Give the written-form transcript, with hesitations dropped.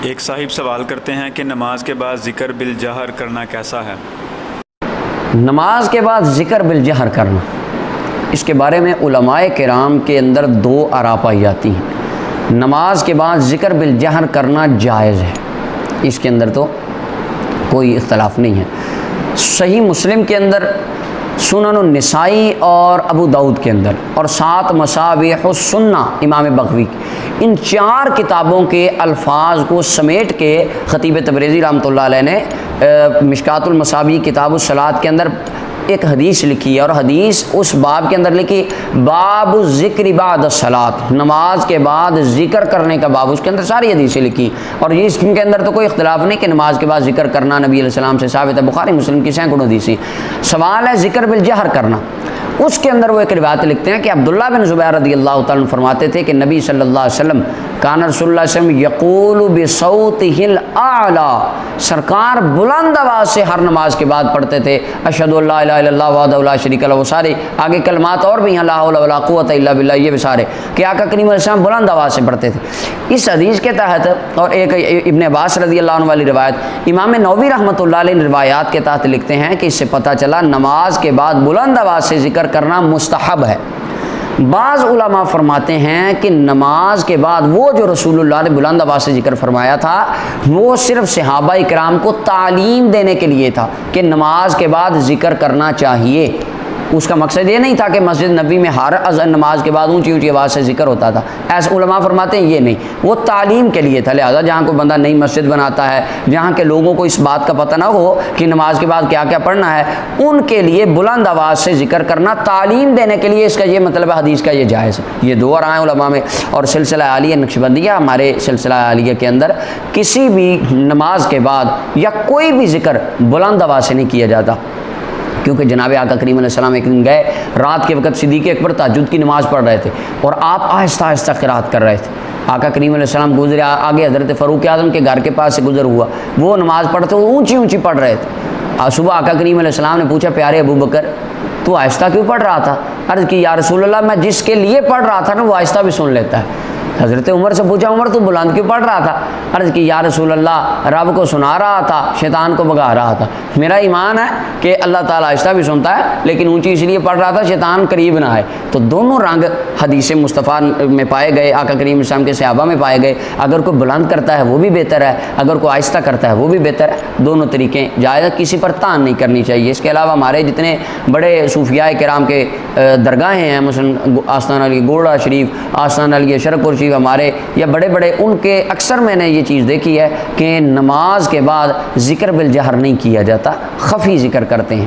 ایک صاحب سوال کرتے ہیں کہ نماز کے بعد ذکر بالجہر کرنا کیسا ہے؟ نماز کے بعد ذکر بالجہر کرنا، اس کے بارے میں علماء کرام کے اندر دو آراء پائی جاتی ہیں۔ نماز کے بعد ذکر بالجہر کرنا جائز ہے، اس کے اندر تو کوئی اختلاف نہیں ہے۔ صحیح مسلم کے اندر، سنن النسائی اور ابو داؤد کے اندر، اور 7 مصابیح السنہ امام بغوی، ان 4 کتابوں کے الفاظ کو سمیٹ کے خطیب تبریزی رحمۃ اللہ علیہ نے مشکات المصابیح کتاب الصلاۃ کے اندر ایک حدیث لکھی ہے، اور حدیث اس باب کے اندر لکھی باب الذکر بعد الصلاۃ، نماز کے بعد ذکر کرنے کا باب، اس کے اندر ساری حدیثیں لکھی، اور یہ اس کے اندر تو کوئی اختلاف نہیں کہ نماز کے بعد ذکر کرنا نبی علیہ السلام سے ثابت ہے، بخاری مسلم کی سینکڑوں حدیثیں۔ سوال ہے ذکر بالجہر کرنا، اس کے اندر وہ ایک روایت لکھتے ہیں کہ عبداللہ بن زبیر رضی اللہ تعالیٰ عنہ فرماتے تھے کہ نبی صلی اللہ علیہ وسلم کان رسول اللہ صلی اللہ علیہ وسلم یقول بصوتہ الاعلی، سرکار بلند آواز سے ہر نماز کے بعد پڑھتے تھے اشہد ان لا الہ الا اللہ وحدہ لا شریک لہ، وہ سارے آگے کلمات اور بھی ہیں، لا حول ولا قوۃ الا باللہ، یہ بھی سارے کہ آقا کریم علیہ السلام بلند آواز سے پڑھتے تھے۔ اس حدیث کے تحت اور ایک ابن عباس رضی اللہ عنہ والی روایت، امام نووی رحمۃ اللہ علیہ روایات کے تحت لکھتے ہیں کہ اس سے پتہ چلا نماز کے بعد بلند آواز سے ذکر کرنا مستحب ہے۔ بعض علماء فرماتے ہیں کہ نماز کے بعد وہ جو رسول اللہ نے بلند آواز سے ذکر فرمایا تھا وہ صرف صحابہ کرام کو تعلیم دینے کے لیے تھا کہ نماز کے بعد ذکر کرنا چاہیے، اس کا مقصد یہ نہیں تھا کہ مسجد نبی میں ہر اذان نماز کے بعد اونچی اونچی آواز سے ذکر ہوتا تھا، ایسے علماء فرماتے ہیں یہ نہیں، وہ تعلیم کے لیے تھا۔ لہذا جہاں کوئی بندہ نئی مسجد بناتا ہے، جہاں کے لوگوں کو اس بات کا پتہ نہ ہو کہ نماز کے بعد کیا کیا پڑھنا ہے، ان کے لیے بلند آواز سے ذکر کرنا تعلیم دینے کے لیے، اس کا یہ مطلب ہے حدیث کا یہ جائز ہے۔ یہ دو رائے علماء میں۔ اور سلسلہ عالیہ نقشبندیہ، ہمارے سلسلہ عالیہ کے اندر کسی بھی نماز کے بعد یا کوئی بھی ذکر بلند آواز سے نہیں کیا جاتا، کیونکہ جناب آقا کریم علیہ السلام ایک دن گئے، رات کے وقت صدیق اکبر تہجد کی نماز پڑھ رہے تھے اور آپ آہستہ آہستہ قرات کر رہے تھے۔ آقا کریم علیہ السلام گزرے، آگے حضرت فاروق اعظم کے گھر کے پاس سے گزر ہوا، وہ نماز پڑھتے ہوئے اونچی اونچی پڑھ رہے تھے۔ صبح آقا کریم علیہ السلام نے پوچھا پیارے ابو بکر تو آہستہ کیوں پڑھ رہا تھا؟ عرض کی یا رسول اللہ میں جس کے لیے پڑھ رہا تھا نا وہ آہستہ بھی سن لیتا ہے۔ حضرت عمر سے پوچھا عمر تو بلند کیوں پڑھ رہا تھا؟ عرض کی یا رسول اللہ رب کو سنا رہا تھا، شیطان کو بھگا رہا تھا۔ میرا ایمان ہے کہ اللہ تعالیٰ آہستہ بھی سنتا ہے لیکن اونچی اس لیے پڑھ رہا تھا شیطان قریب نہ آئے۔ تو دونوں رنگ حدیث مصطفیٰ میں پائے گئے، آقا کریم اسلام کے صحابہ میں پائے گئے۔ اگر کوئی بلند کرتا ہے وہ بھی بہتر ہے، اگر کوئی آہستہ کرتا ہے وہ بھی بہتر ہے، دونوں طریقے جائز، کسی پر تان نہیں کرنی چاہیے۔ اس کے علاوہ ہمارے جتنے بڑے صوفیاء کرام کے درگاہیں ہیں، مثلا آستان علی گوڑا شریف، آستان علی شرک پور شریف، ہمارے یا بڑے بڑے، ان کے اکثر میں نے یہ چیز دیکھی ہے کہ نماز کے بعد ذکر بالجہر نہیں کیا جاتا، خفی ذکر کرتے ہیں۔